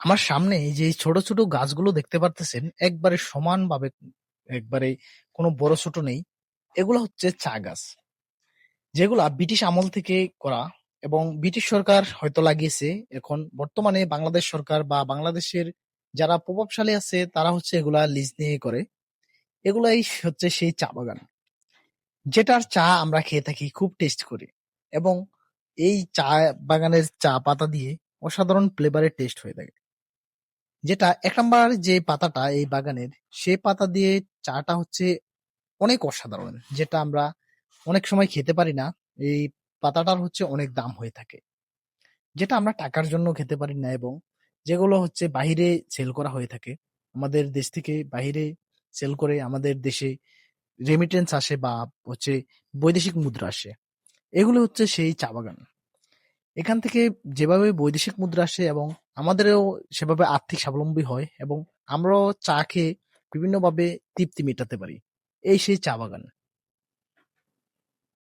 আমার সামনে এই যে ছোট ছোট গাছগুলো দেখতে পারতেছেন একবারে সমানভাবে, একবারে কোনো বড় ছোট নেই। এগুলো হচ্ছে চা গাছ, যেগুলা ব্রিটিশ আমল থেকে করা এবং ব্রিটিশ সরকার হয়তো লাগিয়েছে। এখন বর্তমানে বাংলাদেশ সরকার বা বাংলাদেশের যারা প্রভাবশালী আছে তারা হচ্ছে এগুলা লিজ নিয়ে করে। এগুলাই হচ্ছে সেই চা বাগান, যেটার চা আমরা খেয়ে থাকি, খুব টেস্ট করি। এবং এই চা বাগানের চা পাতা দিয়ে অসাধারণ ফ্লেভারের টেস্ট হয়ে থাকে। যেটা ১ নাম্বার যে পাতাটা এই বাগানের, সে পাতা দিয়ে চাটা হচ্ছে অনেক অসাধারণ। যেটা আমরা অনেক সময় খেতে পারি না। এই পাতাটার হচ্ছে অনেক দাম হয়ে থাকে। যেটা আমরা টাকার জন্য খেতে পারি না, এবং যেগুলো হচ্ছে বাহিরে সেল করা হয়ে থাকে। আমাদের দেশ থেকে বাহিরে সেল করে আমাদের দেশে রেমিটেন্স আসে বা হচ্ছে বৈদেশিক মুদ্রা আসে। এগুলো হচ্ছে সেই চা বাগান। এখান থেকে যেভাবে বৈদেশিক মুদ্রা আসে এবং আমাদেরও সেভাবে আর্থিক স্বাবলম্বী হয়, এবং আমরাও চা খেয়ে বিভিন্নভাবে তৃপ্তি মেটাতে পারি। এই সেই চা বাগান।